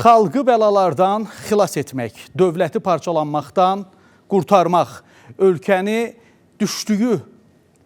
Xalqı bəlalardan xilas etmək, dövləti parçalanmaqdan qurtarmaq, ölkəni düşdüyü,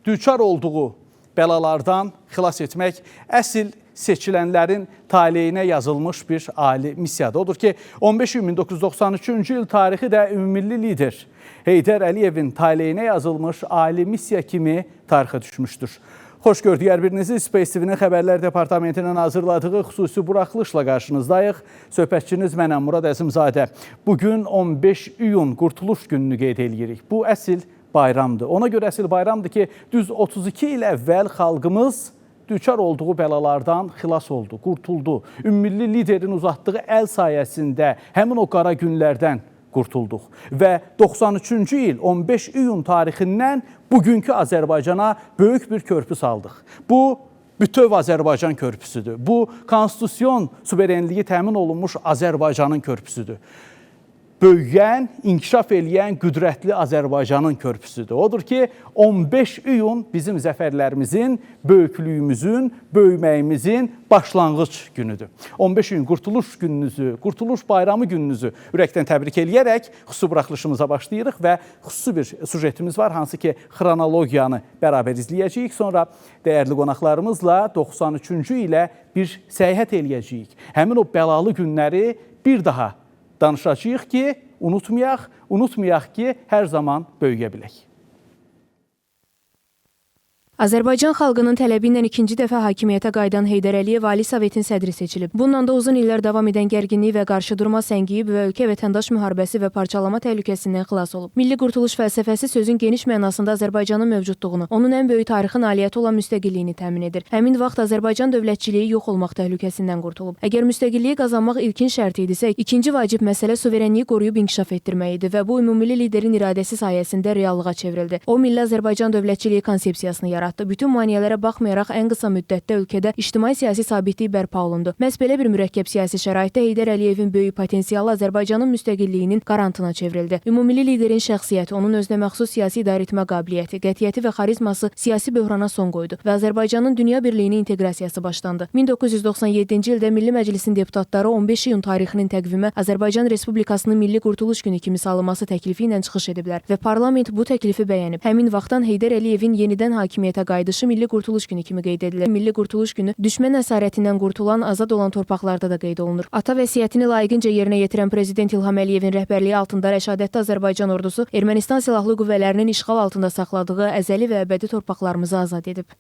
düçar olduğu bəlalardan xilas etmək əsl seçilənlərin taleyinə yazılmış bir ali missiyadır. Odur ki, 15 iyun 1993-cü il tarixi də ümummilli lider Heydər Əliyevin taleyinə yazılmış ali missiya kimi tarixə düşmüşdür. Xoş gördük hər birinizi. Space TV-nin Xəbərlər Departamentinin hazırladığı xüsusi buraxılışla qarşınızdayıq. Söhbətçiniz mənəm Murad Əzimzadə. Bugün 15 iyun Qurtuluş gününü qeyd edirik. Bu əsl bayramdır. Ona görə əsl bayramdır ki, düz 32 il əvvəl xalqımız düçar olduğu bəlalardan xilas oldu, qurtuldu. Ümmilli liderin uzatdığı əl sayəsində həmin o qara günlərdən qurtulduq. Və 93-cü il 15 iyun tarixindən bugünkü Azərbaycana böyük bir körpü saldıq. Bu, bütöv Azərbaycan körpüsüdür. Bu, konstitusyon suverenliyi təmin olunmuş Azərbaycanın körpüsüdür. Böyüyən, inkişaf eləyən, qüdrətli Azərbaycanın körpüsüdür. Odur ki, 15 iyun bizim zəfərlərimizin, böyüklüyümüzün, böyüməyimizin başlanğıc günüdür. 15 iyun Qurtuluş gününüzü, Qurtuluş bayramı gününüzü ürəkdən təbrik eləyərək xüsusi buraxılışımıza başlayırıq və xüsusi bir sujetimiz var, hansı ki, xronologiyanı bərabər izləyəcəyik. Sonra dəyərli qonaqlarımızla 93-cü ilə bir səyahət eləyəcəyik. Həmin o bəlalı günləri bir daha danışacağıq ki, unutmayaq ki, hər zaman böyüyə bilək. Azərbaycan xalqının tələbi ilə ikinci dəfə hakimiyyətə qayıdan Heydər Əliyev Ali Sovetin sədri seçilib. Bununla da uzun illər davam edən gərginlik və qarşıdurma səngiyib və ölkə vətəndaş müharibəsi və parçalama təhlükəsindən xilas olub. Milli qurtuluş fəlsəfəsi sözün geniş mənasında Azərbaycanın mövcudluğunu, onun ən böyük tarixi nailiyyəti olan müstəqilliyini təmin edir. Həmin vaxt Azərbaycan dövlətçiliyi yox olmaq təhlükəsindən qurtulub. Əgər müstəqilliyi qazanmaq ilkin şərt idisə, ikinci vacib məsələ suverenliyi qoruyub inkişaf etdirmək idi və bu ümummilli liderin iradəsi sayəsində reallığa çevrildi. O, Milli Azərbaycan dövlətçiliyi konsepsiyasını yaratdı. Bütün maneələrə baxmayaraq ən qısa müddətdə ölkədə ictimai-siyasi sabitlik bərpa olundu. Məhz belə bir mürəkkəb siyasi şəraitdə Heydər Əliyevin böyük potensialı Azərbaycanın müstəqilliyinin qarantına çevrildi. Ümummilli liderin şəxsiyyəti, onun özünə məxsus siyasi idarəetmə qabiliyyəti, qətiyyəti və xarizması siyasi böhrana son qoydu və Azərbaycanın dünya birliyinin inteqrasiyası başlandı. 1997-ci ildə Milli Məclisin deputatları 15 iyun tarixinin təqvimə Azərbaycan Respublikasının Milli Qurtuluş günü kimi salınması təklifi ilə çıxış ediblər və parlament bu təklifi bəyənib. Həmin vaxtdan Heydər Əliyevin yenidən hakimiyyətə qayıdışı Milli Qurtuluş günü kimi qeyd edilir. Milli Qurtuluş günü düşmən əsarətindən qurtulan, azad olan torpaqlarda da qeyd olunur. Ata vəsiyyətini layiqincə yerinə yetirən Prezident İlham Əliyevin rəhbərliyi altında rəşadətli Azərbaycan ordusu Ermənistan silahlı qüvvələrinin işğal altında saxladığı əzəli və əbədi torpaqlarımızı azad edib.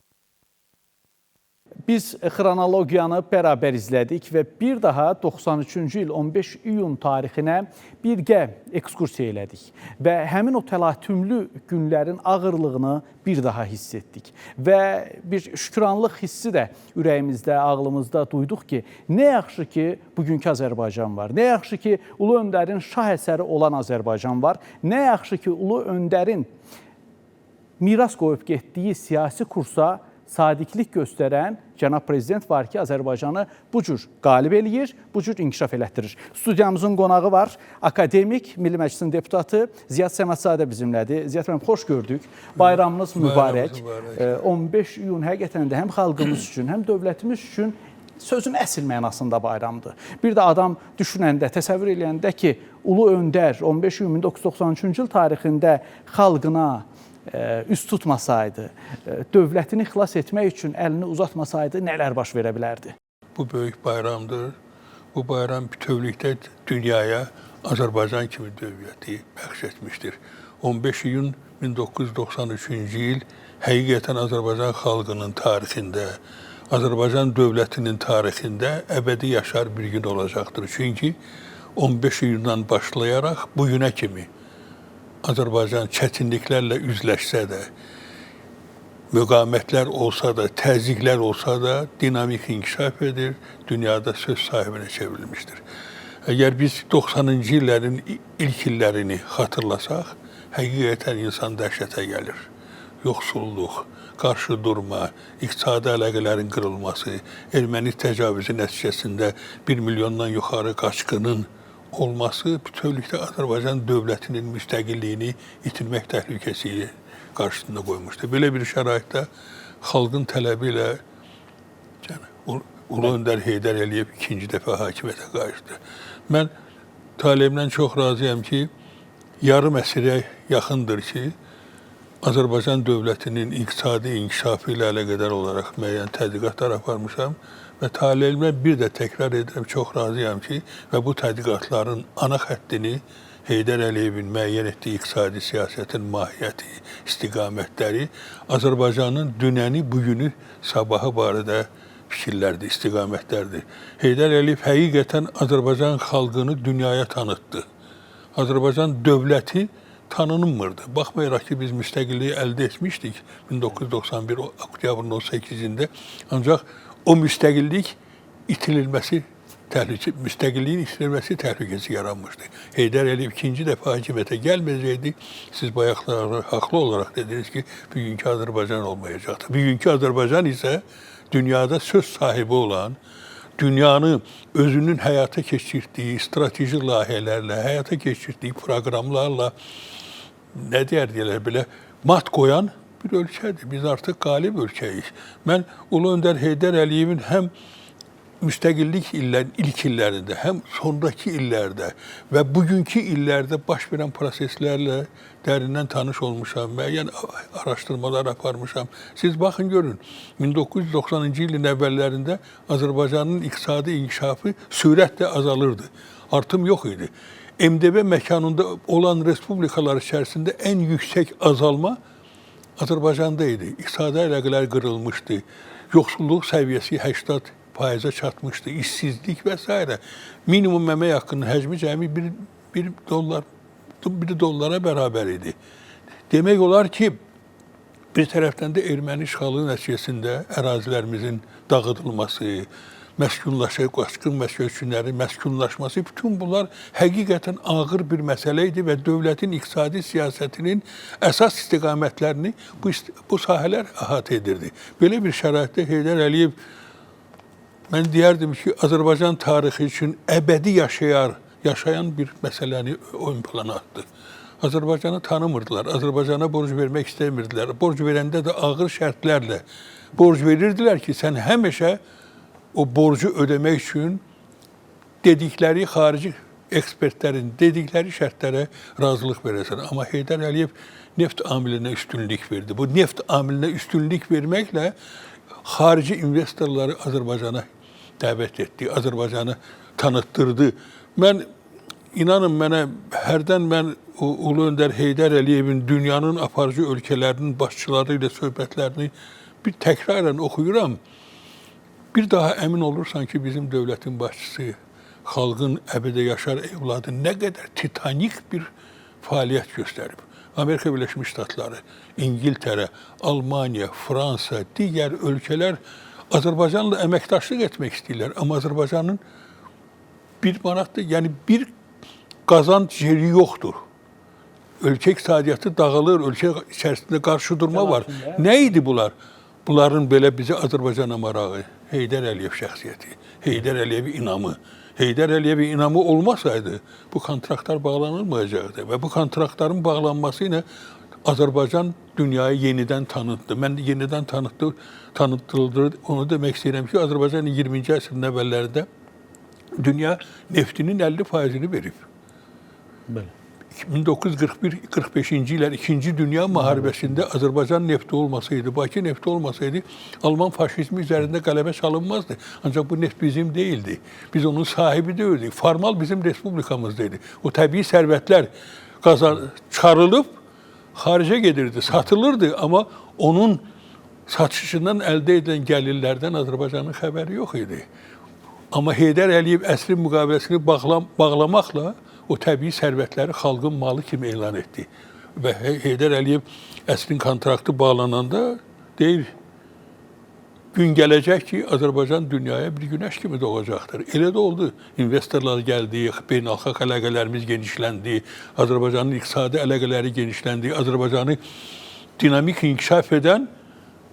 Biz xronologiyanı bərabər izlədik və bir daha 93-cü il 15 iyun tarixinə birgə ekskursiya elədik və həmin o təlatümlü günlərin ağırlığını bir daha hiss etdik və bir şükranlıq hissi də ürəyimizdə, ağlımızda duyduq ki, nə yaxşı ki, bugünkü Azərbaycan var, nə yaxşı ki, Ulu Öndərin şah əsəri olan Azərbaycan var, nə yaxşı ki, Ulu Öndərin miras qoyub getdiyi siyasi kursa sadiqlik göstərən cənab prezident var ki, Azərbaycanı bu cür qalib eləyir, bu cür inkişaf elətdirir. Studiyamızın qonağı var, akademik, Milli Məclisin deputatı Ziyad Səmədzadə bizimlədir. Ziyad müəllim, xoş gördük. Bayramınız mübarək. 15 iyun həqiqətən də həm xalqımız üçün, həm dövlətimiz üçün sözün əsl mənasında bayramdır. Bir də adam düşünəndə, təsəvvür eləyəndə ki, Ulu Öndər 15 iyun 1993-cü il tarixində xalqına üst tutmasaydı, dövlətini xilas etmək üçün əlini uzatmasaydı, nələr baş verə bilərdi? Bu böyük bayramdır. Bu bayram bütövlükdə dünyaya Azərbaycan kimi dövləti bəxş etmişdir. 15 iyun 1993-cü il həqiqətən Azərbaycan xalqının tarixində, Azərbaycan dövlətinin tarixində əbədi yaşar bir gün olacaqdır. Çünki 15 iyundan başlayaraq bu günə kimi Azərbaycan çətinliklərlə üzləşsə də, müqamətlər olsa da, təzyiqlər olsa da, dinamik inkişaf edir, dünyada söz sahibinə çevrilmişdir. Əgər biz 90-cı illərin ilk illərini xatırlasaq, həqiqətən insan dəhşətə gəlir. Yoxsulluq, qarşı durma, iqtisadi əlaqələrin qırılması, erməni təcavüzü nəticəsində 1 milyondan yuxarı qaçqının olması bütövlükdə Azərbaycan dövlətinin müstəqilliyini itirmək təhlükəsini qarşısında qoymuşdur. Belə bir şəraitdə xalqın tələbi ilə Ulu Öndər Heydər Əliyev ikinci dəfə hakimiyyətə qayıtdı. Mən talibimdən çox razıyam ki, yarım əsrə yaxındır ki, Azərbaycan dövlətinin iqtisadi inkişafı ilə əlaqədar olaraq müəyyən tədqiqatlar aparmışam və talibimə bir də təkrar edirəm, çox razıyam ki, və bu tədqiqatların ana xəttini Heydər Əliyevin müəyyən etdiyi iqtisadi siyasətin mahiyyəti, istiqamətləri Azərbaycanın dünəni, bugünü, sabahı barədə fikirlərdir, istiqamətlərdir. Heydər Əliyev həqiqətən Azərbaycan xalqını dünyaya tanıtdı. Azərbaycan dövləti tanınmırdı. Baxmayaraq ki, biz müstəqilliyi əldə etmişdik 1991 oktyabrın 18-də. Ancaq o müstəqillik itirilməsi müstəqilliyin itirilməsi təhlükəsi yaranmışdı. Heydər Əliyev ikinci dəfə hakimiyyətə gəlməyəcəkdi. Siz bayaqlar haqlı olaraq dediniz ki, bugünkü Azərbaycan olmayacaqdı. Bugünkü Azərbaycan isə dünyada söz sahibi olan, dünyanı özünün həyata keçirdiyi strateji layihələrlə, həyata keçirdiyi proqramlarla nə deyərlər belə mat qoyan bir ölkədir. Biz artıq qalib ölkəyik. Mən Ulu Öndər Heydər Əliyevin həm müstəqillik ilk illərində, həm sonraki illərdə və bugünkü illərdə baş verən proseslərlə dərindən tanış olmuşam, müəyyən araşdırmalar aparmışam. Siz baxın, görün, 1990-cı ilin əvvəllərində Azərbaycanın iqtisadi inkişafı sürətlə azalırdı. Artım yox idi. MDB məkanında olan respublikalar içərisində ən yüksək azalma Azərbaycanda idi. İqtisadi əlaqələr qırılmışdı. Yoxsulluq səviyyəsi 80% çatmışdı. İşsizlik və s. Minimum əmək haqqının həcmi cəmi $1 dollara bərabər idi. Demək olar ki, bir tərəfdən də erməni işğalı nəticəsində ərazilərimizin dağıdılması, qaçqın məskunlərin məskunlaşması, bütün bunlar həqiqətən ağır bir məsələ idi və dövlətin iqtisadi siyasətinin əsas istiqamətlərini bu sahələr əhatə edirdi. Belə bir şəraitdə Heydər Əliyev, mən deyərdim ki, Azərbaycan tarixi üçün əbədi yaşayan bir məsələni ön plana atdı. Azərbaycanı tanımırdılar, Azərbaycana borc vermək istəmirdilər. Borc verəndə də ağır şərtlərlə borc verirdilər ki, sən həmişə o borcu ödəmək üçün dedikləri xarici ekspertlərin dedikləri şərtlərə razılıq verəsən. Amma Heydər Əliyev neft amilinə üstünlük verdi. Bu neft amilinə üstünlük verməklə xarici investorları Azərbaycana dəvət etdi, Azərbaycanı tanıtdırdı. İnanın mənə, hərdən mən Ulu Öndər Heydər Əliyevin dünyanın aparıcı ölkələrinin başçıları ilə söhbətlərini bir təkrarən oxuyuram. Bir daha əmin olursan ki, bizim dövlətin başçısı, xalqın əbədə yaşar evladı nə qədər titanik bir fəaliyyət göstərib. Amerika Birləşmiş Ştatları, İngiltərə, Almaniya, Fransa, digər ölkələr Azərbaycanla əməkdaşlıq etmək istəyirlər. Amma Azərbaycanın bir manatda, yəni bir qazanc yeri yoxdur. Ölkə iqtisadiyyatı dağılır, ölkə içərisində qarşı durma var. Nə idi bunlar? Bunların belə bizi Azərbaycana marağı, Heydər Əliyev şəxsiyyəti, Heydər Əliyevin inamı. Heydər Əliyevin inamı olmasaydı, bu kontraktlar bağlanılmayacaqdı və bu kontraktların bağlanması ilə Azərbaycan dünyayı yenidən tanıtdı. Mən yenidən tanıtıldı, onu demək istəyirəm ki, Azərbaycan 20-ci əsrin əvvəllərində dünya neftinin 50%-ni verib. Bəli. 1941-45-ci illər 2-ci Dünya müharibəsində Azərbaycan nefti olmasaydı, Bakı nefti olmasaydı, Alman faşizmi üzərində qələbə çalınmazdı. Ancaq bu neft bizim deyildi. Biz onun sahibi deyildik. Formal bizim respublikamızdaydı. O təbii sərvətlər çıxarılıb, xaricə gedirdi, satılırdı. Amma onun satışından əldə edilən gəlirlərdən Azərbaycanın xəbəri yox idi. Amma Heydər Əliyev əsrin müqaviləsini bağlamaqla o təbii sərvətləri xalqın malı kimi elan etdi. Və Heydər Əliyev əsrin kontraktı bağlananda deyir, gün gələcək ki, Azərbaycan dünyaya bir günəş kimi doğacaqdır. Elə də oldu. İnvestorlar gəldi, beynəlxalq əlaqələrimiz genişləndi, Azərbaycanın iqtisadi əlaqələri genişləndi, Azərbaycanı dinamik inkişaf edən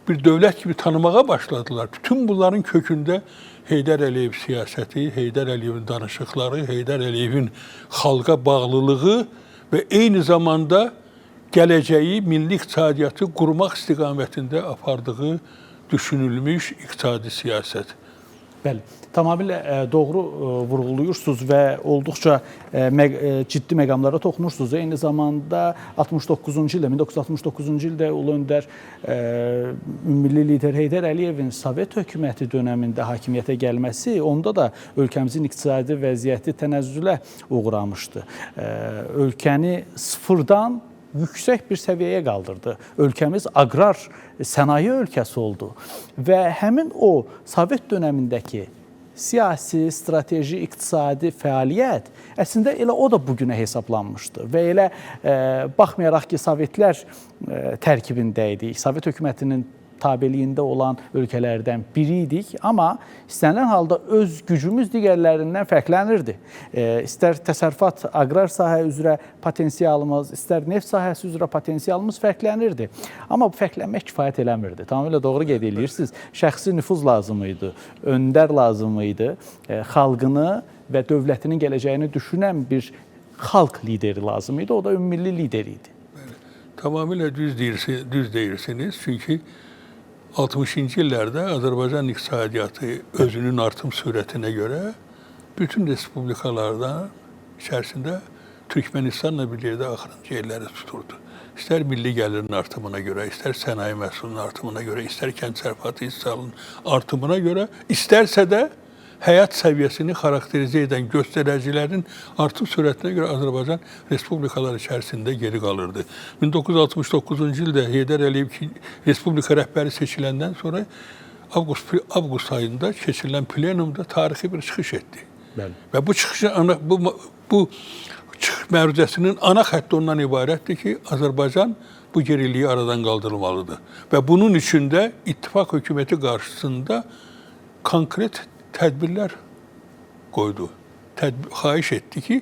bir dövlət kimi tanımağa başladılar. Bütün bunların kökündə Heydər Əliyev siyasəti, Heydər Əliyevin danışıqları, Heydər Əliyevin xalqa bağlılığı və eyni zamanda gələcəyi milli iqtisadiyyatı qurmaq istiqamətində apardığı düşünülmüş iqtisadi siyasət. Bəli, tamamilə doğru vurğuluyursunuz və olduqca ciddi məqamlara toxunursunuz. Eyni zamanda 69-cu ildə, 1969-cu ildə Ulu Öndər ümummilli lider Heydər Əliyevin Sovet hökuməti dönəmində hakimiyyətə gəlməsi onda da ölkəmizin iqtisadi vəziyyəti tənəzzülə uğramışdı. Ölkəni sıfırdan yüksək bir səviyyəyə qaldırdı. Ölkəmiz aqrar sənaye ölkəsi oldu və həmin o Sovet dönəmindəki siyasi, strateji, iqtisadi fəaliyyət əslində elə o da bugünə hesablanmışdı və elə baxmayaraq ki, Sovetlər tərkibində idik, Sovet hökumətinin tabeliyində olan ölkələrdən biri idik, amma istənilən halda öz gücümüz digərlərindən fərqlənirdi. İstər təsərrüfat, aqrar sahə üzrə potensialımız, istər neft sahəsi üzrə potensialımız fərqlənirdi. Amma bu fərqlənmək kifayət eləmirdi. Tamamilə doğru qeyd edirsiniz. Şəxsi nüfuz lazım idi, öndər lazım idi, xalqını və dövlətinin gələcəyini düşünən bir xalq lideri lazım idi. O da ümummilli lider idi. Tamamilə düz deyirsiniz. Çünki 60-cı illərdə Azərbaycan iqtisadiyyatı özünün artım sürətinə görə bütün respublikalardan içərisində Türkmenistanla bir yerdə axırıncı yerləri tuturdu. İstər milli gəlirin artımına görə, istər sənaye məhsulunun artımına görə, istər kənd təsərrüfatı istehsalının artımına görə, istərsə də həyat səviyyəsini xarakterizə edən göstəricilərin artım sürətinə görə Azərbaycan respublikalar içərisində geri qalırdı. 1969-cu ildə Heydər Əliyev respublika rəhbəri seçiləndən sonra avqust ayında keçirilən plenumda tarixi bir çıxış etdi. Bəli. Və bu çıxışın bu məruzəsinin ana xətti ondan ibarətdir ki, Azərbaycan bu geriliyi aradan qaldırılmalıdır. Və bunun üçün də İttifaq hökuməti qarşısında konkret tədbirlər qoydu. Xahiş etdi ki,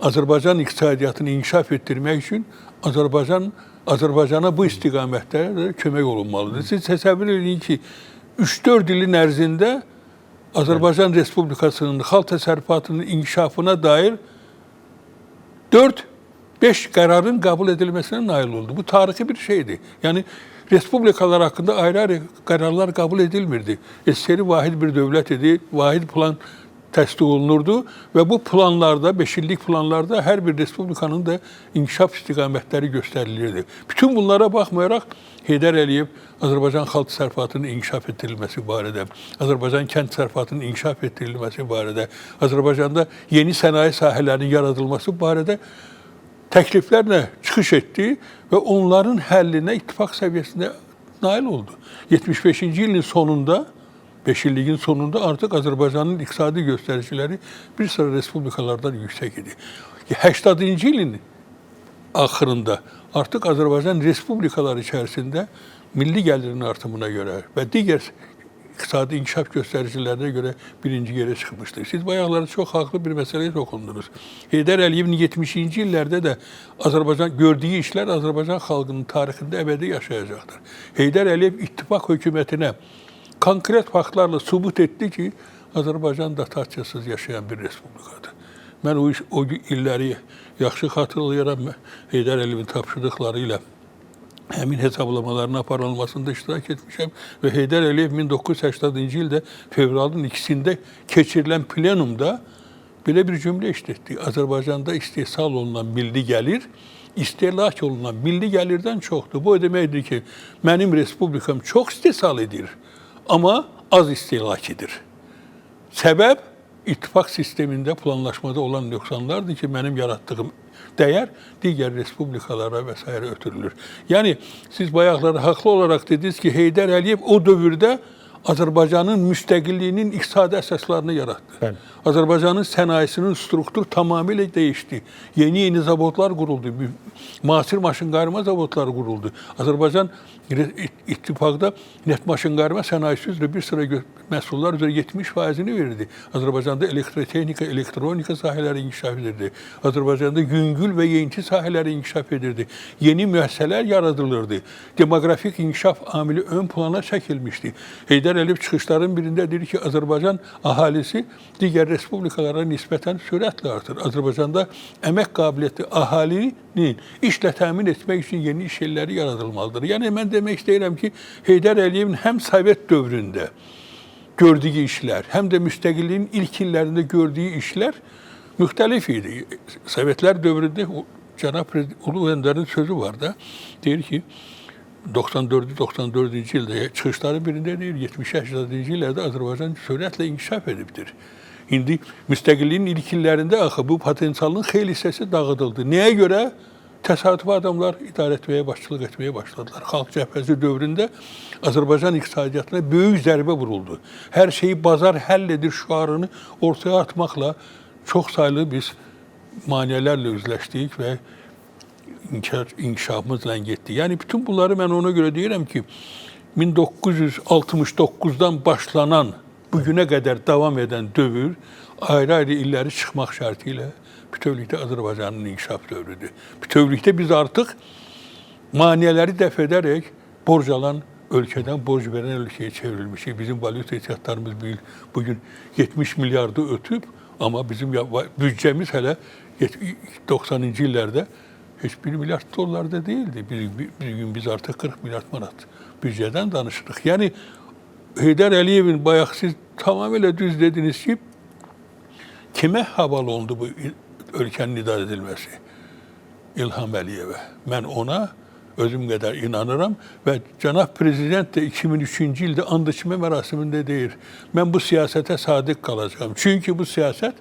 Azərbaycan iqtisadiyyatını inkişaf etdirmək üçün Azərbaycana bu istiqamətdə kömək olunmalıdır. Siz təsəvvür edin ki, 3-4 ilin ərzində Azərbaycan Respublikasının xalq təsərrüfatının inkişafına dair 4-5 qərarın qəbul edilməsinə nail oldu. Bu tarixi bir şeydir. Yəni, respublikalar haqqında ayrı-ayrı qərarlar qəbul edilmirdi. SSR vahid bir dövlət idi, vahid plan təsdiq olunurdu və bu planlarda, 5 illik planlarda hər bir respublikanın da inkişaf istiqamətləri göstərilirdi. Bütün bunlara baxmayaraq Heydər Əliyev Azərbaycan xalq təsərrüfatının inkişaf etdirilməsi barədə, Azərbaycan kənd təsərrüfatının inkişaf etdirilməsi barədə, Azərbaycanda yeni sənaye sahələrinin yaradılması barədə təkliflərlə çıxış etdi və onların həllinə ittifaq səviyyəsində nail oldu. 75-ci ilin sonunda, 5 illiyin sonunda artıq Azərbaycanın iqtisadi göstəriciləri bir sıra respublikalardan yüksək idi. 80-cı ilin axırında artıq Azərbaycan respublikaları içərisində milli gəlirin artımına görə və digər iqtisadi inkişaf göstəricilərinə görə birinci yerə çıxmışdır. Siz bayaqları çox haqlı bir məsələyə toxundunuz. Heydər Əliyevin 70-ci illərdə də Azərbaycan gördüyü işlər Azərbaycan xalqının tarixində əbədi yaşayacaqdır. Heydər Əliyev İttifaq hökumətinə konkret faktlarla sübut etdi ki, Azərbaycan dotasiyasız yaşayan bir respublikadır. Mən o illəri yaxşı xatırlayaram. Heydər Əliyevin tapşırdıqları ilə həmin hesablamaların aparılmasında iştirak etmişəm və Heydər Əliyev 1980-ci ildə fevralın 2-sində keçirilən plenumda belə bir cümlə işlətdi. Azərbaycanda istehsal olunan milli gəlir, istehlak olunan milli gəlirdən çoxdur. Bu deməkdir ki, mənim respublikam çox istehsal edir, amma az istehlak edir. Səbəb ittifaq sistemində planlaşmada olan nöqsanlardır ki, mənim yaratdığım dəyər digər respublikalara və s. ötürülür. Yəni, siz bayaqları haqlı olaraq dediniz ki, Heydər Əliyev o dövrdə Azərbaycanın müstəqilliyinin iqtisadi əsaslarını yaratdı. Bəli. Azərbaycanın sənayesinin strukturu tamamilə dəyişdi. Yeni zavodlar quruldu. Müasir maşınqayırma zavodları quruldu. Azərbaycan ittifaqda neft maşınqayırma sənayesi üzrə bir sıra məhsullar üzrə 70%-ni verirdi. Azərbaycanda elektrotexnika, elektronika sahələri inkişaf edirdi. Azərbaycanda yüngül və yeyinti sahələri inkişaf edirdi. Yeni müəssisələr yaradılırdı. Demografik inkişaf amili ön plana çəkilmişdi. Heydər Əliyev çıxışların birində deyir ki, Azərbaycan əhalisi digər respublikalara nisbətən sürətlə artır. Azərbaycanda əmək qabiliyyətli əhalinin işlə təmin etmək üçün yeni iş yerləri yaradılmalıdır. Yəni, mən demək istəyirəm ki, Heydər Əliyevin həm Sovet dövründə, gördüyü işler, hem de müstakilliğin ilk illərində gördüyü işler müxtəlif idi. Sovetlər dövründə Cənab Ulu Önder'in sözü var da, deyir ki, 94-cü ildə çıxışları birində deyir, 70-80-cı illərdə Azərbaycan sürətlə inkişaf edibdir. İndi müstəqilliyin ilk illərində axı bu potensialın xeyli hissəsi dağıdıldı. Nəyə görə? Təsadüfi adamlar idarə etməyə, başçılıq etməyə başladılar. Xalq cəbhəsi dövründə Azərbaycan iqtisadiyyatına böyük zərbə vuruldu. Hər şeyi bazar həll edir şüarını ortaya atmaqla çox saylı biz maneələrlə üzləşdik və inkişafımızla getdi. Yəni bütün bunları mən ona görə deyirəm ki, 1969-dan başlanan, bugünə qədər davam edən dövr ayrı-ayrı illəri çıxmaq şərti ilə bütövlükdə Azərbaycanın inkişaf dövrüdür. Bütövlükdə biz artıq maneələri dəf edərək borc alan ölkədən borc verən ölkəyə çevrilmişik. Bizim valyuta ehtiyatlarımız bugün 70 milyardı ötüb, amma bizim büdcəmiz hələ 90-cı illərdə heç 1 milyard dollar da değildi. Bir gün biz artıq 40 milyard manat büdcədən danışırıq. Yəni, Heydər Əliyevin bayaq siz tamamilə düz dediniz ki, kimə havalı oldu bu ölkənin idarə edilməsi? İlham Əliyevə. Mən ona özüm qədər inanıram və Cənab Prezident də 2003-cü ildə and içmə mərasimində deyir, mən bu siyasətə sadiq qalacağım. Çünki bu siyasət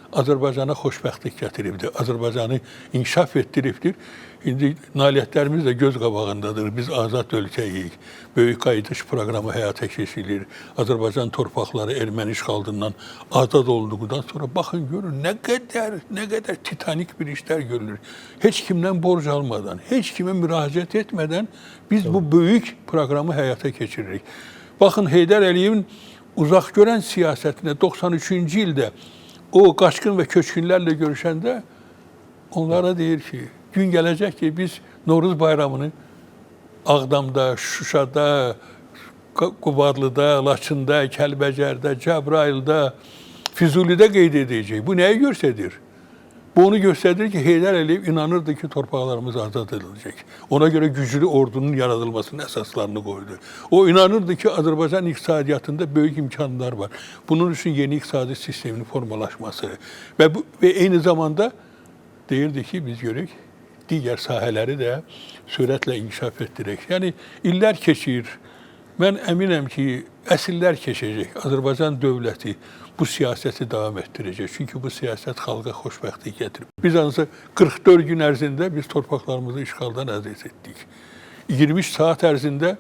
Azərbaycana xoşbəxtlik gətiribdir, Azərbaycanı inkişaf etdiribdir. İndi nailiyyətlərimiz də göz qabağındadır. Biz azad ölkəyik. Böyük qayıdış proqramı həyata keçirilir. Azərbaycan torpaqları erməni işğalından azad olduqdan sonra baxın görün nə qədər titanik bir işlər görülür. Heç kimdən borc almadan, heç kimə müraciət etmədən biz bu böyük proqramı həyata keçiririk. Baxın Heydər Əliyevin uzaq görən siyasətinə 93-cü ildə o qaçqın və köçkünlərlə görüşəndə onlara deyir ki, gün gələcək ki, biz Novruz bayramını Ağdamda, Şuşada, Qubadlıda, Laçında, Kəlbəcərdə, Cəbrayılda, Füzulidə qeyd edəcək. Bu nəyi göstərir? Bu onu göstərir ki, Heydər Əliyev inanırdı ki, torpaqlarımız azad ediləcək. Ona görə güclü ordunun yaradılmasının əsaslarını qoydu. O inanırdı ki, Azərbaycan iqtisadiyyatında böyük imkanlar var. Bunun üçün yeni iqtisadi sistemin formalaşması və eyni zamanda deyirdi ki, biz görək, digər sahələri də sürətlə inkişaf etdirək. Yəni, illər keçir. Mən əminəm ki, əsillər keçəcək. Azərbaycan dövləti bu siyasəti davam etdirəcək. Çünki bu siyasət xalqa xoşbəxtlik gətirib. Biz ancaq 44 gün ərzində biz torpaqlarımızı işğaldan əziz etdik. 23 saat ərzində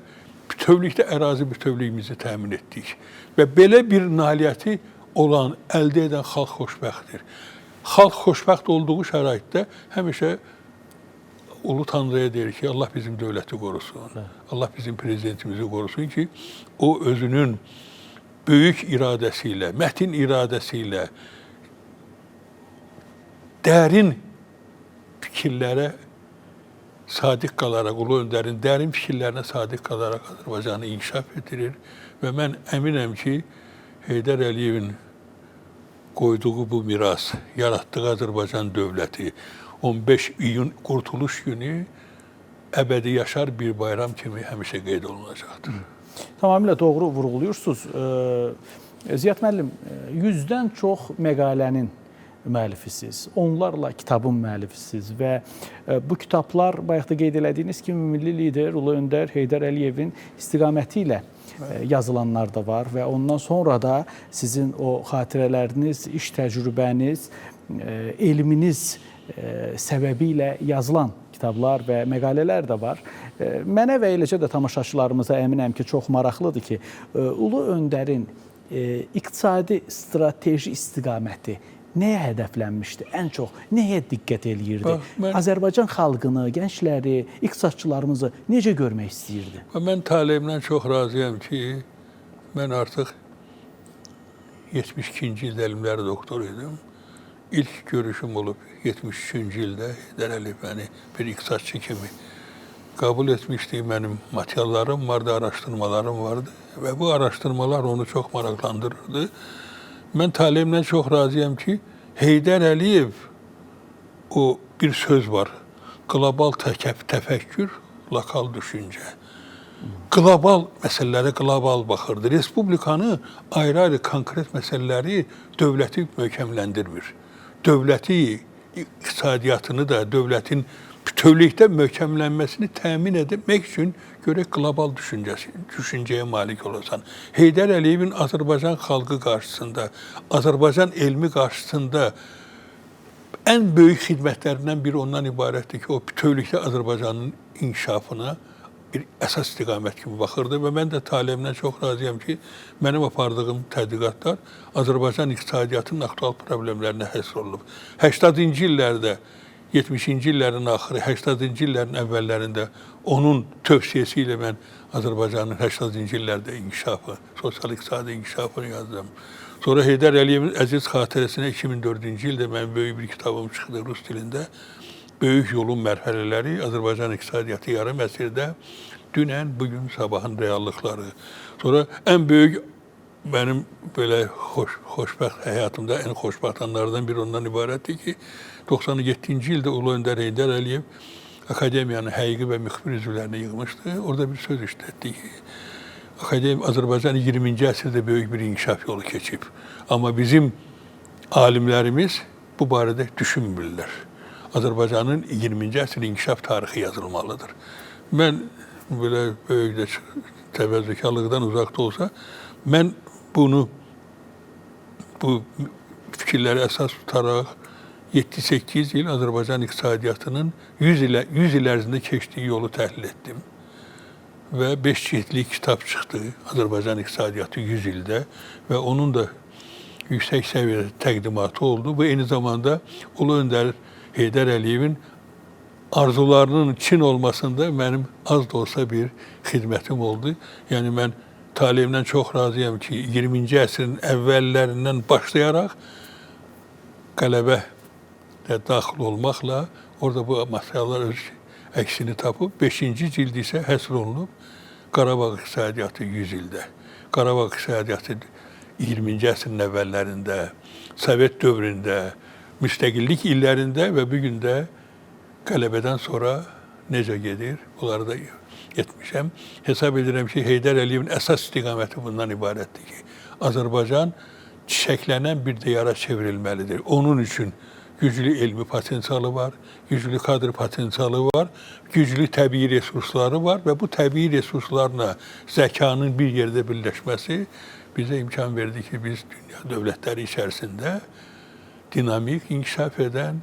bütövlükdə ərazi bütövlüyümüzü təmin etdik. Və belə bir nailiyyəti olan, əldə edən xalq xoşbəxtdir. Xalq xoşbəxt olduğu şəraitdə həmişə Ulu Tanrı'ya deyir ki, Allah bizim dövləti qorusun. Allah bizim prezidentimizi qorusun ki, o özünün böyük iradəsi ilə, mətin iradəsi ilə dərin fikirlərə sadiq qalaraq, Ulu Öndərin dərin fikirlərinə sadiq qalaraq Azərbaycanı inkişaf etdirir və mən əminəm ki, Heydər Əliyevin qoyduğu bu miras, yaratdığı Azərbaycan dövləti, 15 iyun Qurtuluş günü əbədi yaşar bir bayram kimi həmişə qeyd olunacaqdır. Tamamilə doğru vurğuluyursunuz. Ziyad müəllim, 100-dən çox məqalənin müəllifisiz, onlarla kitabın müəllifisiz və bu kitablar, bayaq da qeyd elədiyiniz kimi, milli lider Ulu Öndər Heydər Əliyevin istiqaməti ilə yazılanlar da var və ondan sonra da sizin o xatirələriniz, iş təcrübəniz, elminiz səbəbilə yazılan kitablar və məqalələr də var. Mənə və eləcə də tamaşaçılarımıza əminəm ki, çox maraqlıdır ki, Ulu Öndərin iqtisadi strateji istiqaməti nəyə hədəflənmişdi? Ən çox nəyə diqqət eləyirdi? Azərbaycan xalqını, gəncləri, iqtisadçılarımızı necə görmək istəyirdi? Mən taleyimdən çox razıyam ki, mən artıq 72-ci ildə elmləri doktor idim. İlk görüşüm olub 73-cü ildə Heydər Əliyev məni bir iqtisadçı kimi qəbul etmişdi. Mənim materiallarım vardı, araşdırmalarım vardı və bu araşdırmalar onu çox maraqlandırırdı. Mən taleyimdən çox razıyam ki, Heydər Əliyev, bir söz var, qlobal təfəkkür, lokal düşüncə. qlobal məsələlərə qlobal baxırdı. Respublikanı ayrı-ayrı konkret məsələləri dövləti möhkəmləndirmir. Dövləti, iqtisadiyyatını da, dövlətin bütövlükdə möhkəmlənməsini təmin etmək üçün görək qlobal düşüncəyə malik olasan. Heydər Əliyevin Azərbaycan xalqı qarşısında, Azərbaycan elmi qarşısında ən böyük xidmətlərindən biri ondan ibarətdir ki, o bütövlükdə Azərbaycanın inkişafına bir əsas istiqamət kimi baxırdı və mən də talimdən çox razıyam ki, mənim apardığım tədqiqatlar Azərbaycan iqtisadiyyatının aktual problemlərinə həsr olunub. 80-ci illərdə, 70-ci illərin axırı, 80-ci illərin əvvəllərində onun tövsiyəsi ilə mən Azərbaycanın 80-ci illərdə inkişafı, sosial-iqtisadi inkişafını yazdım. Sonra Heydər Əliyevin əziz xatirəsinə 2004-cü ildə mənim böyük bir kitabım çıxdı rus dilində. Böyük yolun mərhələləri, Azərbaycan iqtisadiyyatı yarım əsrdə, dünən, bugün, sabahın reallıqları. Sonra ən böyük, mənim belə xoşbəxt həyatımda ən xoşbəxt anlardan biri ondan ibarətdir ki, 97-ci ildə Ulu Öndər Heydər Əliyev Akademiyanın həqiqi və müxbir üzvlərini yığmışdı. Orada bir söz işlətdi ki, Azərbaycan 20-ci əsrdə böyük bir inkişaf yolu keçib. Amma bizim alimlərimiz bu barədə düşünmürlər. Azərbaycanın 20-ci əsr inkişaf tarixi yazılmalıdır. Mən belə böyük də təvəzzükarlıqdan uzaqda olsa, mən bu fikirləri əsas tutaraq 7-8 il Azərbaycan iqtisadiyyatının 100 il ərzində keçdiyi yolu təhlil etdim. Və 5 ciltlik kitab çıxdı, Azərbaycan iqtisadiyyatı 100 ildə və onun da yüksək səviyyədə təqdimatı oldu. Bu, eyni zamanda Ulu Öndər Heydər Əliyevin arzularının Çin olmasında mənim az da olsa bir xidmətim oldu. Yəni, mən talimdən çox razıyam ki, 20-ci əsrin əvvəllərindən başlayaraq qələbə daxil olmaqla orada bu materiallar öz əksini tapıb, 5-ci cild isə həsr olunub Qarabağ iqtisadiyyatı 100 ildə. Qarabağ iqtisadiyyatı 20-ci əsrin əvvəllərində, Sovet dövründə, müstəqillik illərində və bugün də qələbədən sonra necə gedir, bunları da etmişəm. Hesab edirəm ki, Heydər Əliyevin əsas istiqaməti bundan ibarətdir ki, Azərbaycan çiçəklənən bir diyara çevrilməlidir. Onun üçün güclü elmi potensialı var, güclü kadr potensialı var, güclü təbii resursları var və bu təbii resurslarla zəkanın bir yerdə birləşməsi bizə imkan verdi ki, biz dünya dövlətləri içərisində dinamik, inkişaf edən,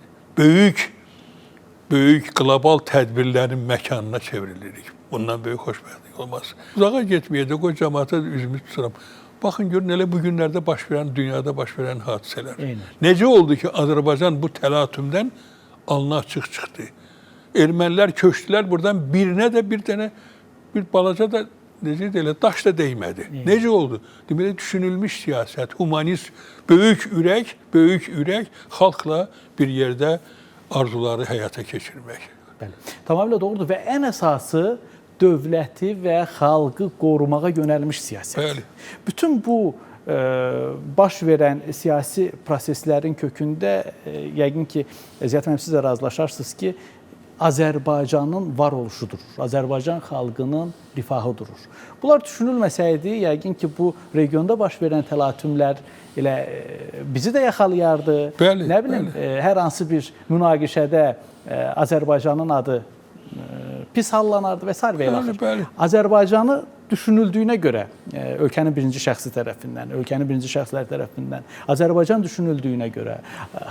böyük qlobal tədbirlərin məkanına çevrilirik. Bundan böyük xoşbəxtlik olmaz. Uzağa getməyəcək, o cəmaata üzümü tuturam. Baxın, görün, elə bu günlərdə dünyada baş verən hadisələr. Necə oldu ki, Azərbaycan bu təlatümdən alnı açıq çıxdı? Ermənilər köçdülər buradan, birinə də bir balaca da necə deyilə, daş da dəymədi. Necə oldu? Deməli, düşünülmüş siyasət, humanist, böyük ürək xalqla bir yerdə arzuları həyata keçirmək. Bəli, tamamilə doğrudur və ən əsası dövləti və xalqı qorumağa yönəlmiş siyasət. Bəli. Bütün bu baş verən siyasi proseslərin kökündə yəqin ki, Ziyaət müəllim, siz də razılaşarsınız ki, Azərbaycanın varoluşudur, Azərbaycan xalqının rifahı durur. Bunlar düşünülməsəydi, yəqin ki, bu regionda baş verən təlatümlər elə bizi də yaxalayardı. Bəli, nə bilim, hər hansı bir münaqişədə Azərbaycanın adı pis hallanardı və s. və ilaxır. Azərbaycanı düşünüldüyünə görə, ölkənin birinci şəxsi tərəfindən, ölkənin birinci şəxslər tərəfindən, Azərbaycan düşünüldüyünə görə,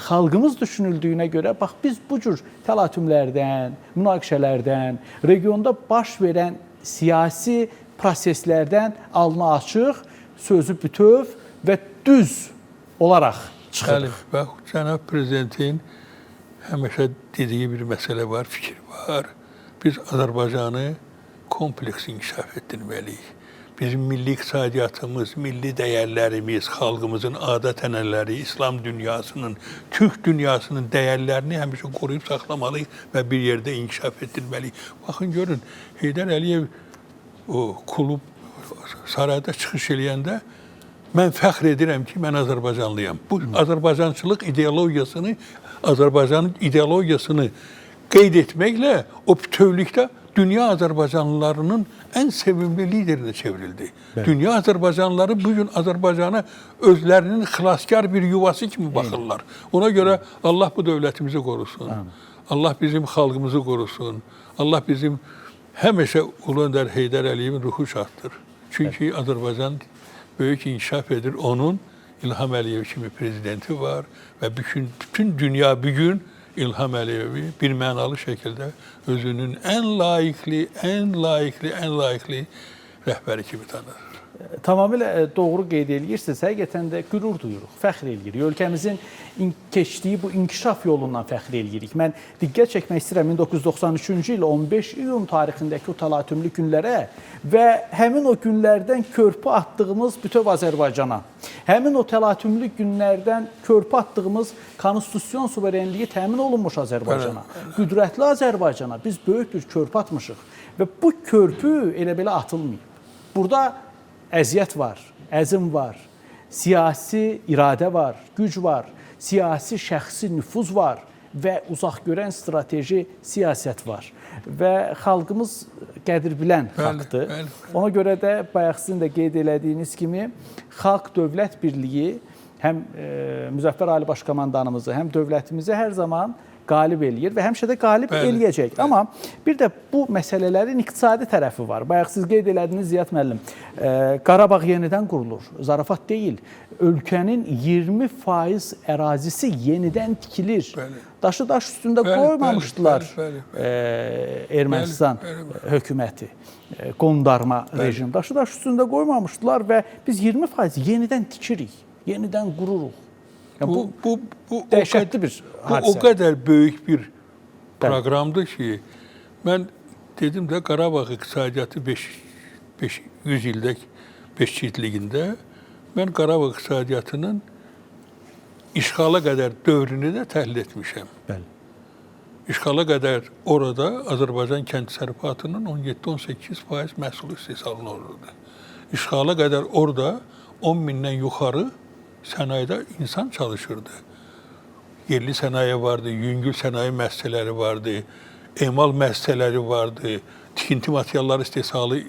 xalqımız düşünüldüyünə görə, bax, biz bu cür təlatümlərdən, münaqişələrdən, regionda baş verən siyasi proseslərdən alnı açıq, sözü bütöv və düz olaraq çıxırıq. Bax, cənab prezidentin həmişə dediyi bir məsələ var, fikir var. Biz Azərbaycanı kompleks inkişaf etdirməliyik. Bizim milli iqtisadiyyatımız, milli dəyərlərimiz, xalqımızın adət-ənənələri, İslam dünyasının, Türk dünyasının dəyərlərini həmişə qoruyub saxlamalıyıq və bir yerdə inkişaf etdirməliyik. Baxın, görün, Heydər Əliyev o klub sarayda çıxış eləyəndə mən fəxr edirəm ki, mən Azərbaycanlıyam. Bu Azərbaycançılıq ideologiyasını, Azərbaycanın ideologiyasını qeyd etməklə o bütövlükdə dünya Azərbaycanlılarının en sevimli liderine çevrildi. Dünya Azerbaycanlıları bugün Azerbaycan'a özlerinin xilaskar bir yuvası kimi bakırlar. Ona göre Allah bu devletimizi korusun. Allah bizim xalqımızı korusun. Allah bizim həmişə Ulu Öndər Heydər Əliyevin ruhu şaddır. Çünki Azərbaycan böyük inkişaf edir. Onun İlham Əliyev kimi prezidenti var və bütün dünya bugün İlham Əliyevi bir mənalı şəkildə özünün ən layiqli rəhbəri kimi tanır. Tamamilə doğru qeyd edirsiniz. Həqiqətən də qürur duyuruq, fəxr edirik. Ölkəmizin keçdiyi bu inkişaf yolundan fəxr edirik. Mən diqqət çəkmək istəyirəm 1993-cü il 15 iyun tarixindəki o təlatümlü günlərə və həmin o günlərdən körpü atdığımız bütöv Azərbaycana, həmin o təlatümlü günlərdən körpü atdığımız konstitusiyon suverenliyi təmin olunmuş Azərbaycana, qüdrətli Azərbaycana biz böyük bir körpü atmışıq və bu körpü elə belə atılmayıb. Burada əziyyət var, əzm var, siyasi iradə var, güc var, siyasi şəxsi nüfuz var və uzaq görən strateji siyasət var. Və xalqımız qədir bilən xalqdır. Ona görə də bayaq sizin də qeyd elədiyiniz kimi xalq-dövlət birliyi həm Müzəffər Ali Başkomandanımızı, həm dövlətimizi hər zaman qalib eləyir və həmişə də qalib eləyəcək. Amma bir də bu məsələlərin iqtisadi tərəfi var. Bayaq siz qeyd elədiniz Ziyad müəllim, Qarabağ yenidən qurulur. Zarafat deyil. Ölkənin 20% ərazisi yenidən tikilir. Daşı daş üstündə qoymamışdılar Ermənistan hökuməti, qondarma rejim. Daşı daş üstündə qoymamışdılar və biz 20% yenidən tikirik, yenidən qururuq. Bu dəhşətli bir hadisə. Bu o qədər böyük bir proqramdır ki, mən dedim də Qarabağ iqtisadiyyatı 100 ildə 5 cildligində mən Qarabağ iqtisadiyyatının işğala qədər dövrünü də təhlil etmişəm. İşğala qədər orada Azərbaycan kənd təsərrüfatının 17-18% məhsul istehsalını olurdu. İşğala qədər orada 10 mindən yuxarı sənayedə insan çalışırdı. Yerli sənaye vardı, yüngül sənaye müəssisələri vardı, emal müəssisələri vardı, tikinti materialları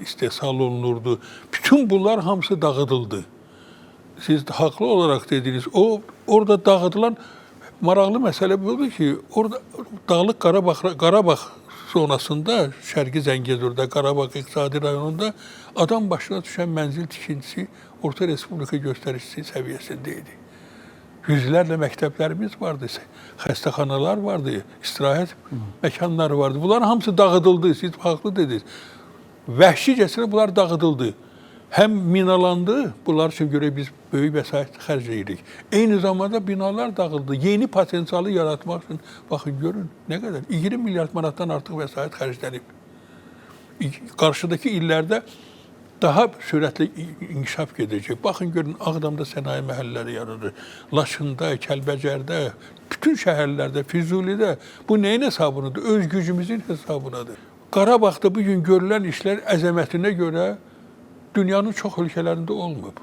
istehsal olunurdu. Bütün bunlar hamısı dağıdıldı. Siz haqlı olaraq dediniz, orada dağıdılan maraqlı məsələ budur ki, orada Dağlıq Qarabağ zonasında, Şərqi Zəngəzurda, Qarabağ iqtisadi rayonunda adam başına düşən mənzil tikintisi Orta Respublika göstəricisi səviyyəsində idi. Yüzlərlə məktəblərimiz vardı, xəstəxanalar vardı, istirahət məkanları vardı. Bunlar hamısı dağıdıldı, siz haqlı dediniz. Vəhşicəsinə bunlar dağıdıldı. Həm minalandı, bunlar üçün görə biz böyük vəsait xərcləyirik. Eyni zamanda binalar dağıldı. Yeni potensialı yaratmaq üçün, baxın görün, nə qədər? 20 milyard manatdan artıq vəsait xərclənib. Qarşıdakı illərdə daha sürətli inkişaf gedəcək. Baxın görün, Ağdamda sənaye məhəllələri yaradır. Laçında, Kəlbəcərdə, bütün şəhərlərdə, Füzulidə. Bu nəyin hesabınadır? Öz gücümüzün hesabınadır. Qarabağda bugün görülən işlər əzəmətinə görə dünyanın çox ölkələrində olmayıb.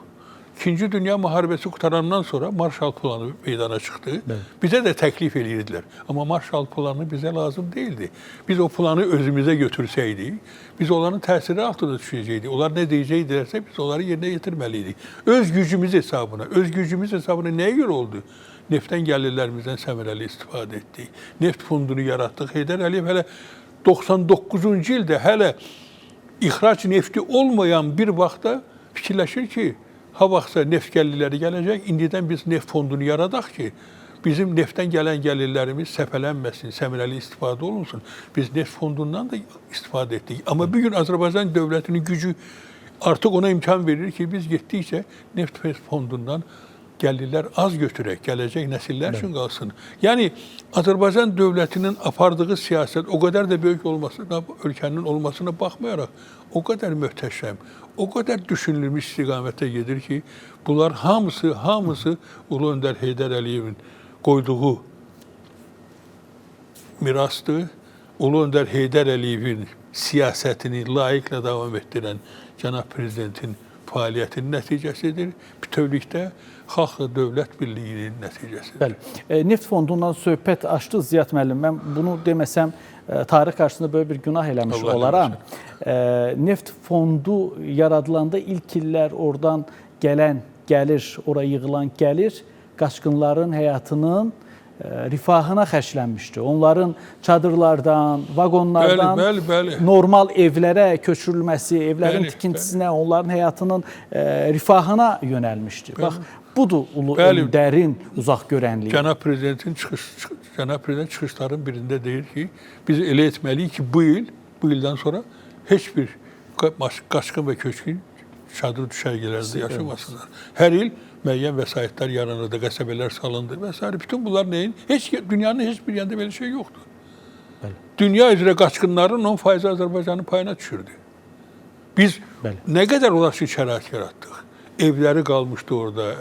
İkinci Dünya müharibəsi qutarandan sonra Marshall planı meydana çıxdı. Bizə də təklif edirdilər. Amma Marshall planı bizə lazım değildi. Biz o planı özümüzə götürsəydik, biz onların təsiri altında düşəcəkdik. Onlar nə deyəcəkdilərsə biz onları yerinə yetirməliydik. Öz gücümüz hesabına nəyə görə oldu? Neftdən gəlirlərimizdən səmərəli istifadə etdik. Neft fondunu yaratdıq. Heydər Əliyev hələ 99-cu ildə hələ ixrac nefti olmayan bir vaxtda fikirləşir ki, ha vaxtsa neft gəlirləri gələcək, indidən biz neft fondunu yaradaq ki, bizim neftdən gələn gəlirlərimiz səpələnməsin, səmərəli istifadə olunsun. Biz neft fondundan da istifadə etdik. Amma bugün Azərbaycan dövlətinin gücü artıq ona imkan verir ki, biz getdikcə neft fondundan gəlirlər az götürək, gələcək nəsillər üçün qalsın. Yəni, Azərbaycan dövlətinin apardığı siyasət o qədər də böyük olmasına, ölkənin olmasına baxmayaraq, o qədər möhtəşəm, o qədər düşünülmüş istiqamətə gedir ki, bunlar hamısı Ulu Öndər Heydər Əliyevin qoyduğu mirasdır. Ulu Öndər Heydər Əliyevin siyasətini layiqlə davam etdirən cənab prezidentin fəaliyyətinin nəticəsidir. Bütövlükdə xalqla dövlət birliyinin nəticəsidir. Bəli. Neft fondundan söhbət açdınız Ziyad müəllim. Mən bunu deməsəm tarix qarşısında böyle bir günah eləmiş Allah olaram. Neft fondu yaradılanda ilk illər oradan gəlir, oraya yığılan gəlir, qaçqınların həyatının rifahına xərclənmişdi. Onların çadırlardan, vaqonlardan Bəli. normal evlərə köçürülməsi, evlərin tikintisinə, onların həyatının rifahına yönəlmişdi. Bax, budur ulu öndərin uzaq görənliyi. Cənab Prezident çıxışların birində deyir ki, biz elə etməliyik ki, bu ildən sonra heç bir qaçqın və köçkün çadır düşərgələrində yaşamasınlar. Hər il müəyyən vəsaitlər yaranırdı, qəsəbələr salındı və s. Bütün bunlar neyin? Dünyanın heç bir yerində belə şey yoxdur. Bəli. Dünya üzrə qaçqınların 10% Azərbaycanın payına düşürdü. Biz nə qədər onlar üçün şərait yaratdıq. Evləri qalmışdı orada.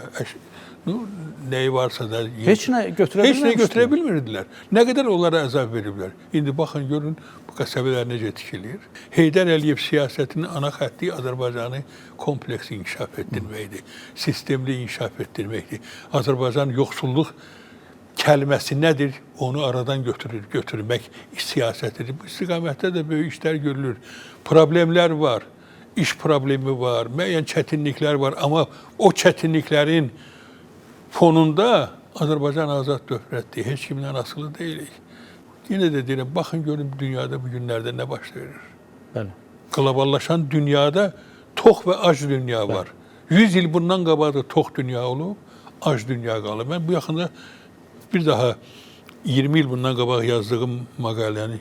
Nəyi varsa da heç nə götürə bilmirdilər. Nə qədər onlara əzab veriblər. İndi baxın, görün bu qəsəbələr necə tikilir. Heydər Əliyev siyasətinin ana xətti Azərbaycanı kompleks inkişaf etdirməkdir. Sistemli inkişaf etdirməkdir. Azərbaycan yoxsulluq kəlməsi nədir? Onu aradan götürmək siyasətidir. Bu istiqamətdə də böyük işlər görülür. Problemlər var. İş problemi var, müəyyən çətinliklər var. Amma o çətinliklərin fonunda Azərbaycan azad dövlətdir. Heç kimdən asılı deyilik. Yenə də deyirəm, baxın görün dünyada bu günlərdə nə baş verir. Bəli. Qloballaşan dünyada tox və ac dünya var. 100 il bundan qabaqda tox dünya olub, ac dünya qalıb. Mən bu yaxında bir daha 20 il bundan qabaq yazdığım məqaləni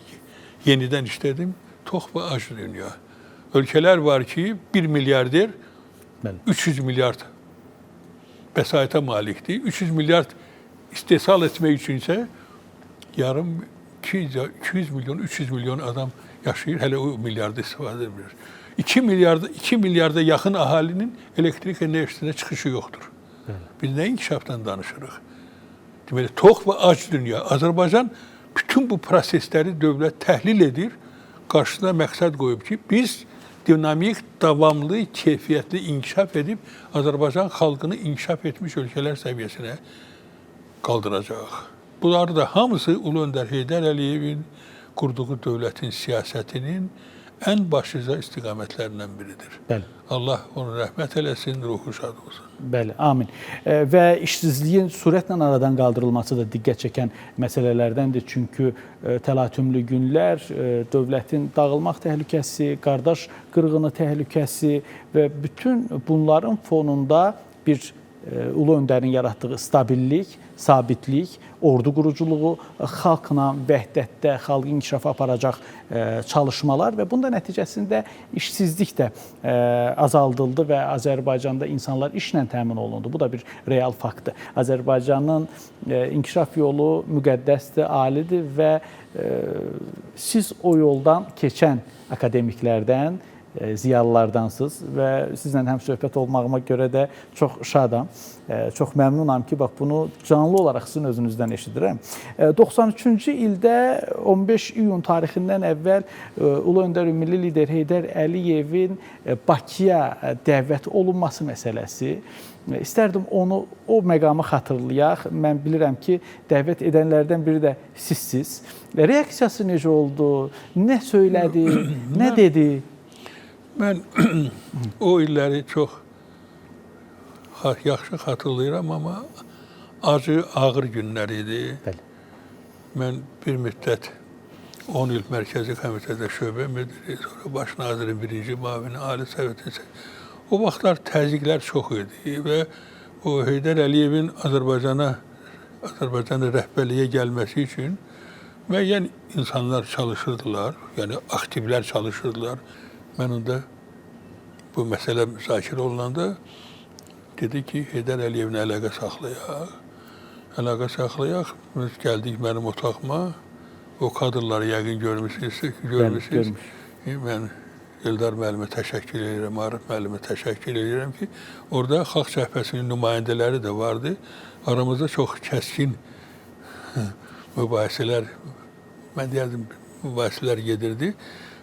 yenidən işlədim. Tox və ac dünya. Ölkələr var ki, 1 milyarder 300 milyard vəsaitə malikdir. 300 milyard istehsal etmək üçünsə yarım 200 milyon, 300 milyon adam yaşayır. Hələ o milyarda istifadə edir. 2 milyarda yaxın əhalinin elektrik enerjisinə çıxışı yoxdur. Biz nə inkişafdan danışırıq? Deməli, tox və ac dünya. Azərbaycan bütün bu prosesləri dövlət təhlil edir. Qarşısına məqsəd qoyub ki, biz dinamik, davamlı, keyfiyyətli inkişaf edib Azərbaycan xalqını inkişaf etmiş ölkələr səviyyəsinə qaldıracaq. Bunlar da hamısı Ulu Öndər Heydər Əliyevin qurduğu dövlətin siyasətinin ən başlıca istiqamətlərindən biridir. Bəli. Allah onu rəhmət eləsin, ruhu şad olsun. Bəli, amin. Və işsizliyin sürətlə aradan qaldırılması da diqqət çəkən məsələlərdəndir. Çünki təlatümlü günlər, dövlətin dağılmaq təhlükəsi, qardaş qırğını təhlükəsi və bütün bunların fonunda bir Ulu Öndərin yaratdığı stabillik, sabitlik, ordu quruculuğu, xalqla vəhdətdə, xalqı inkişafa aparacaq çalışmalar və bunda nəticəsində işsizlik də azaldıldı və Azərbaycanda insanlar işlə təmin olundu. Bu da bir real faktdır. Azərbaycanın inkişaf yolu müqəddəsdir, alidir və siz o yoldan keçən akademiklərdən, ziyalılardansınız və sizlə həm söhbət olmağıma görə də çox şadam. Çox məmnunam ki, bax bunu canlı olaraq sizin özünüzdən eşidirəm. 93-cü ildə 15 iyun tarixindən əvvəl Ulu Öndər Milli Lider Heydər Əliyevin Bakıya dəvət olunması məsələsi. İstərdim onu, o məqamı xatırlayaq. Mən bilirəm ki, dəvət edənlərdən biri də sizsiz. Reaksiyası necə oldu? Nə söylədi? Nə dedi? Mən o illəri çox yaxşı xatırlayıram, amma acı, ağır günlər idi. Bəli. Mən bir müddət 10 il Mərkəzi Komitədə şöbə müdiri, sonra baş nazirin birinci müavini, Ali Sovetin. O vaxtlar təzyiqlər çox idi və o Heydər Əliyevin Azərbaycana rəhbərliyə gəlməsi üçün müəyyən insanlar çalışırdılar, yəni aktivlər çalışırdılar. Mən onda bu məsələ müzakirə olunanda dedi ki, Heydər Əliyevlə əlaqə saxlayaq. Biz gəldik mənim otağıma, o kadrları yəqin görmüşsünüz. Mən Eldar müəllimə təşəkkür edirəm, Arif müəllimə təşəkkür edirəm ki, orada Xalq Cəbhəsinin nümayəndələri də vardı. Aramızda çox kəskin mübahisələr, mən deyərdim, mübahisələr gedirdi.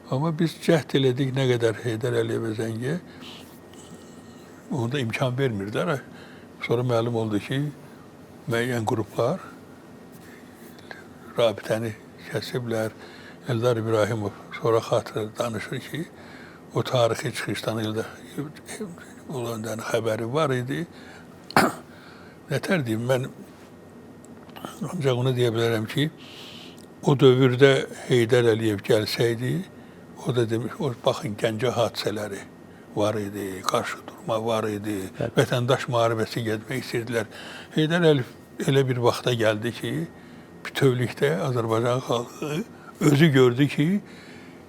Amma biz cəhd elədik nə qədər Heydər Əliyevə zəngiyə. onda imkan vermirdilər. Sonra məlum oldu ki, müəyyən qruplar rabitəni kəsiblər. Eldar İbrahimov sonra xatirə danışır ki, o tarixi çıxışdan onların xəbəri var idi. Nətər deyim, mən ancaq onu deyə bilərəm ki, o dövrdə Heydər Əliyev gəlsəydi, o da demiş, baxın, Gəncə hadisələri var idi, qarşı durma var idi, vətəndaş müharibəsi getmək istəyirdilər. Heydər Əliyev elə bir vaxta gəldi ki, bütövlükdə Azərbaycan xalqı özü gördü ki,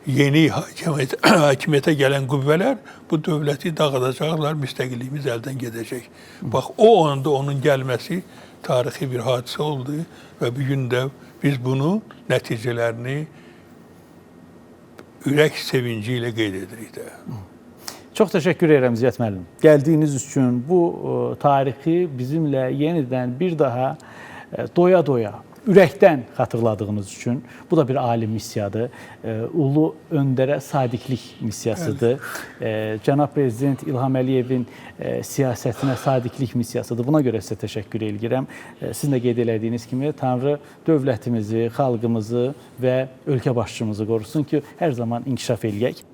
yeni hakimiyyətə gələn qüvvələr bu dövləti dağıdacaqlar, müstəqilliyimiz əldən gedəcək. Bax, o anda onun gəlməsi tarixi bir hadisə oldu və bugün də biz bunun nəticələrini ürək sevinci ilə qeyd edirik də. Çox təşəkkür edirəm Ziyyət müəllim. Gəldiyiniz üçün bu tarixi bizimlə yenidən bir daha doya-doya, ürəkdən xatırladığınız üçün. Bu da bir ali missiyadır. Ulu öndərə sadiqlik missiyasıdır. Cənab Prezident İlham Əliyevin siyasətinə sadiqlik missiyasıdır. Buna görə sizə təşəkkür edirəm. Sizin də qeyd elədiyiniz kimi Tanrı dövlətimizi, xalqımızı və ölkə başçımızı qorusun ki, hər zaman inkişaf eləyək.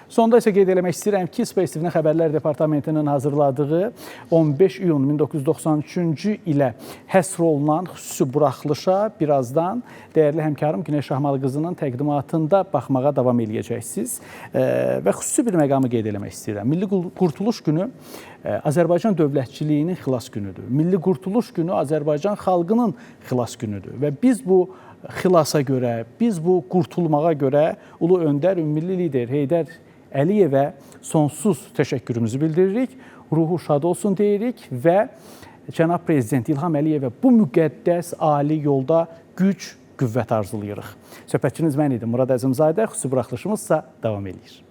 Sonda isə qeyd eləmək istəyirəm ki, Space TV-nin Xəbərlər Departamentinin hazırladığı 15 iyun 1993-cü ilə həsr olunan xüsusi buraxılışa birazdan dəyərli həmkarım Günəş Şahmalı qızının təqdimatında baxmağa davam eləyəcəksiniz. Və xüsusi bir məqamı qeyd eləmək istəyirəm. Milli Qurtuluş günü Azərbaycan dövlətçiliyinin xilas günüdür. Milli Qurtuluş günü Azərbaycan xalqının xilas günüdür. Və biz bu xilasa görə, biz bu qurtulmağa görə Ulu Öndər, Ümummilli lider Heydər Əliyevə sonsuz təşəkkürümüzü bildiririk, ruhu şad olsun deyirik və Cənab Prezident İlham Əliyevə bu müqəddəs ali yolda güc, qüvvət arzulayırıq. Söhbətçiniz mən idim, Murad Əzimzadə, xüsusi buraxılışımızsa davam edir.